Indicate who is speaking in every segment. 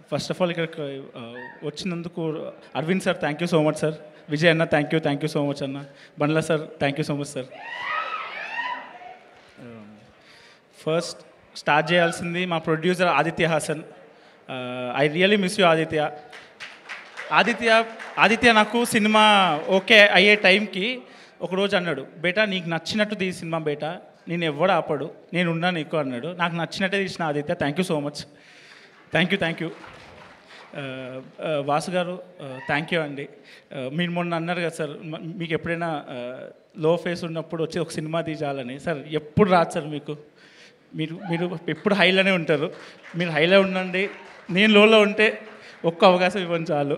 Speaker 1: First of all ఇక్కడికి వచ్చినందుకు Arvind sir thank you so much sir. Vijay అన్న థ్యాంక్ యూ సో మచ్ అన్న. Bandla sir thank you so much sir. First start చేయాల్సింది మా producer Aditya Hasan. I really miss you Aditya. Aditya నాకు cinema okay అయ్యే టైంకి ఒకరోజు అన్నాడు, బేటా నీకు నచ్చినట్టు తీ సినిమా బేటా, నేను ఎవడు ఆపడు, నేను ఉన్నా నీకు అన్నాడు. నాకు నచ్చినట్టే తీసిన Aditya. Thank you so much. Thank you. Vasu గారు థ్యాంక్ యూ అండి. మీరు మొన్న అన్నారు కదా సార్, మీకు ఎప్పుడైనా లో ఫేస్ ఉన్నప్పుడు వచ్చి ఒక సినిమా తీయాలని. సార్ ఎప్పుడు రాదు సార్ మీకు, మీరు ఎప్పుడు హైలోనే ఉంటారు. మీరు హైలో ఉండండి, నేను లోలో ఉంటే ఒక్క అవకాశం ఇవ్వండి చాలు.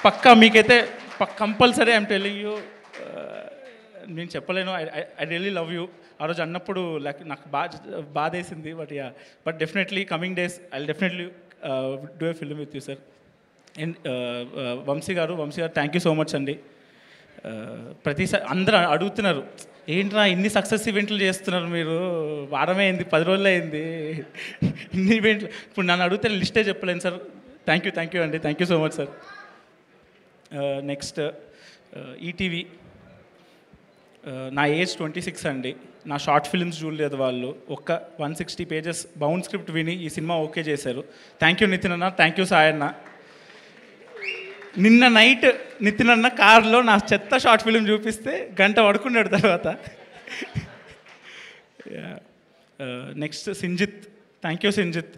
Speaker 1: పక్కా మీకైతే కంపల్సరీ ఐఎమ్ టెల్లింగ్ యూ. నేను చెప్పలేను, ఐ రియలీ లవ్ యూ. ఆ రోజు అన్నప్పుడు నాకు బాధ వేసింది. But definitely coming days I definitely do a film with you sir. And Vamsi garu thank you so much అండి. ప్రతిసారి అందరూ అడుగుతున్నారు, ఏంట్రా ఇన్ని సక్సెస్ ఈవెంట్లు చేస్తున్నారు మీరు, వారమే అయింది 10 రోజులు అయింది ఇన్ని ఈవెంట్లు. ఇప్పుడు నన్ను అడిగితే లిస్టే చెప్పలేను సార్. థ్యాంక్ యూ అండి. Thank you so much sir. Next ETV. నా ఏజ్ 26 అండి. నా షార్ట్ ఫిల్మ్స్ చూడలేదు వాళ్ళు. ఒక్క 160 పేజెస్ బౌండ్ స్క్రిప్ట్ విని ఈ సినిమా ఓకే చేశారు. థ్యాంక్ యూ నితిన్ అన్న, థ్యాంక్ యూ సాయి అన్న. నిన్న నైట్ నితిన్ అన్న కార్లో నా చెత్త షార్ట్ ఫిల్మ్ చూపిస్తే గంట పడుకున్నాడు తర్వాత. Next Sinjith. Thank you Sinjith.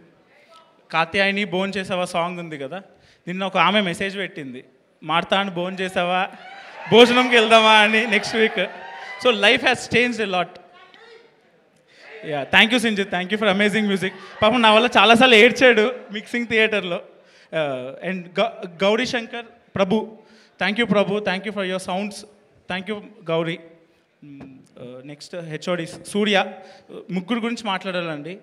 Speaker 1: Katyayani bone చేసావా సాంగ్ ఉంది కదా, నిన్న ఒక ఆమె మెసేజ్ పెట్టింది, మార్తాను బోన్ చేసావా, భోజనంకి వెళ్దామా అని next week. So life has changed a lot. Thank you Sinjith. Thank you for amazing music. పాపం నా వల్ల చాలాసార్లు ఏడ్చాడు మిక్సింగ్ థియేటర్లో. And Gauri Shankar Prabhu. Thank you Prabhu. Thank you for your sounds. Thank you Gauri. Next HOD Surya. ముగ్గురు గురించి మాట్లాడాలండి.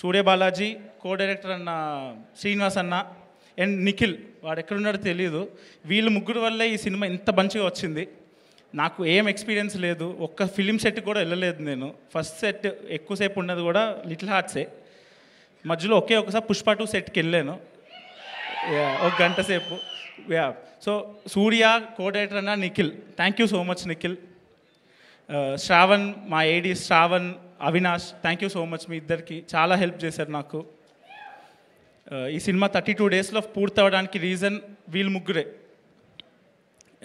Speaker 1: సూర్య బాలాజీ, కో డైరెక్టర్ అన్న శ్రీనివాస్ అన్న, అండ్ నిఖిల్, వాడు ఎక్కడున్నాడో తెలియదు. వీళ్ళు ముగ్గురు వల్లే ఈ సినిమా ఇంత మంచిగా వచ్చింది. నాకు ఏం ఎక్స్పీరియన్స్ లేదు, ఒక్క ఫిలిం సెట్ కూడా వెళ్ళలేదు నేను. ఫస్ట్ సెట్ ఎక్కువసేపు ఉన్నది కూడా లిటిల్ హార్ట్సే. మధ్యలో ఒకసారి పుష్ప 2 సెట్కి వెళ్ళాను, ఒక గంట సేపు. సో సూర్య, కో డైరెక్టర్ అన్న Nikhil, thank you so much Nikhil. Shravan, మా AD Shravan, Avinash, thank you so much. మీ ఇద్దరికి చాలా హెల్ప్ చేశారు నాకు. ఈ సినిమా 32 డేస్లో పూర్తి అవ్వడానికి రీజన్ వీళ్ళు ముగ్గురే.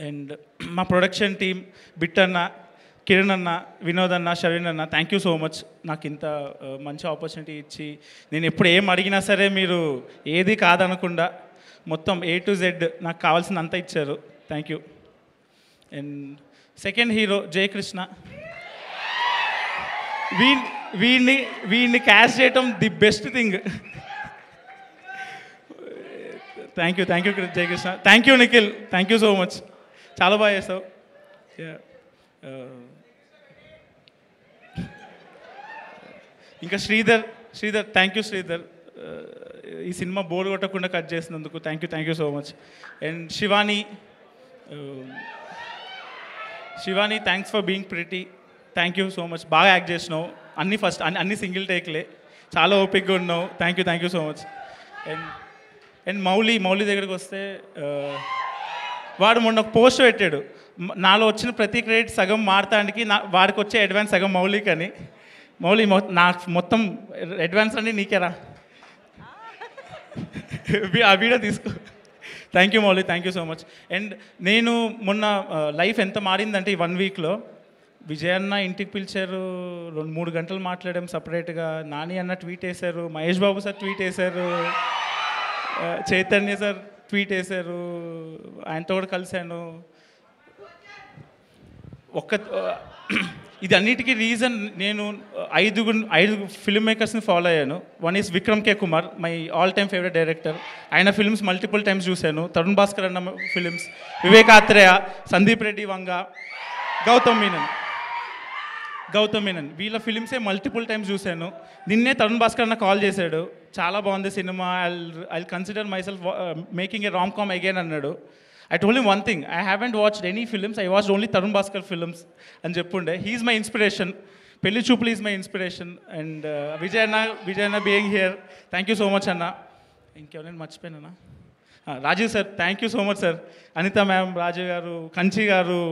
Speaker 1: అండ్ మా ప్రొడక్షన్ టీం బిట్టన్న, కిరణ్ అన్న, వినోద్ అన్న, షరీన్ అన్న, థ్యాంక్ యూ సో మచ్. నాకు ఇంత మంచి ఆపర్చునిటీ ఇచ్చి, నేను ఎప్పుడు ఏం అడిగినా సరే మీరు ఏది కాదనకుండా మొత్తం A to Z నాకు కావాల్సినంత ఇచ్చారు. Thank you. And second hero Jayakrishna. వీడిని క్యాష్ చేయటం the best thing. Thank you Jayakrishna. Thank you Nikhil. Thank you so much. చాలా బాగా చేస్తావు. ఇంకా శ్రీధర్. Thank you Sridhar. ఈ సినిమా బోర్ కొట్టకుండా కట్ చేసినందుకు thank you so much. And Shivani thanks for being pretty. Thank you so much. బాగా యాక్ట్ చేసినావు. అన్ని సింగిల్ టేక్లే, చాలా ఓపిక్గా ఉన్నావు. Thank you so much. And Mouli దగ్గరికి వస్తే, వాడు మొన్న ఒక పోస్ట్ పెట్టాడు, నాలో వచ్చిన ప్రతి క్రెడిట్ సగం మారతానికి వాడికి వచ్చే అడ్వాన్స్ సగం మౌలిక్ అని. మౌలి నాకు మొత్తం అడ్వాన్స్ అన్నీ నీకేరా, ఆ వీడియో తీసుకో. Thank you Mouli. Thank you so much. And నేను మొన్న లైఫ్ ఎంత మారిందంటే ఈ 1 వీక్లో, విజయ్ అన్న ఇంటికి పిలిచారు, 2-3 గంటలు మాట్లాడాం సపరేట్గా. నాని అన్న ట్వీట్ వేశారు, మహేష్ బాబు సార్ ట్వీట్ వేశారు, చైతన్య సార్ ట్వీట్ వేశారు, ఆయనతో కూడా కలిశాను. ఇది అన్నిటికీ రీజన్ నేను 5 ఫిల్మ్ మేకర్స్ని ఫాలో అయ్యాను. One is Vikram K Kumar, my all time favourite director. ఆయన ఫిల్మ్స్ మల్టిపుల్ టైమ్స్ చూశాను. తరుణ్ భాస్కర్ అన్న ఫిల్మ్స్, వివేక్ ఆత్రేయ, సందీప్ రెడ్డి వంగ, గౌతమ్ మీనన్ వీళ్ళ ఫిలిమ్సే మల్టిపుల్ టైమ్స్ చూశాను. నిన్నే తరుణ్ భాస్కర్ అన్న కాల్ చేశాడు, చాలా బాగుంది cinema, I consider myself making a rom com again అన్నాడు. I told him one thing, I haven't watched any films, I watched only Tarun Bhaskar films అని చెప్పుండే. He's my inspiration. Pelli Choopulu is my inspiration. And Vijay అన్న being here, thank you so much అన్న. ఇంకెవరైనా మర్చిపోయినా? Rajeev sir, thank you so much sir. Anitha ma'am, Rajeev గారు, కంచి గారు,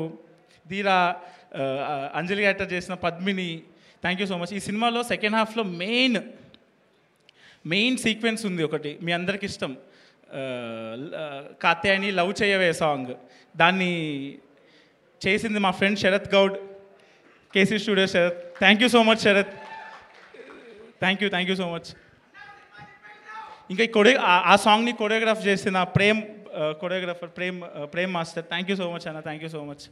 Speaker 1: Dheera, Anjali actor చేసిన Padmini, thank you so much. ఈ సినిమాలో సెకండ్ హాఫ్లో మెయిన్ సీక్వెన్స్ ఉంది ఒకటి, మీ అందరికి ఇష్టం, కాత్యాయని లవ్ చేయవే సాంగ్. దాన్ని చేసింది మా friend Sharath Goud, KC studio Sharath. Thank you so much Sharath, thank you so much. ఇంకా ఆ సాంగ్ని కొరియోగ్రాఫ్ చేసిన choreographer Prem master, thank you so much అన్న, thank you so much.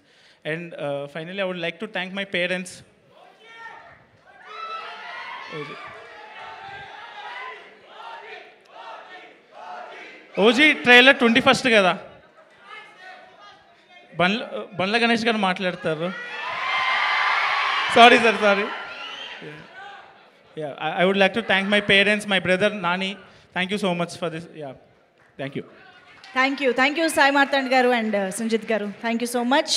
Speaker 1: And finally I would like to thank my parents. OG trailer 21st కదా, బండ్ల గణేష్ గారు మాట్లాడతారు. Sorry sir, sorry. I would like to thank my parents, my brother Nani. Thank you so much for this. Thank you.
Speaker 2: Thank you, Sai Martand garu and Sanjit garu. Thank you so much.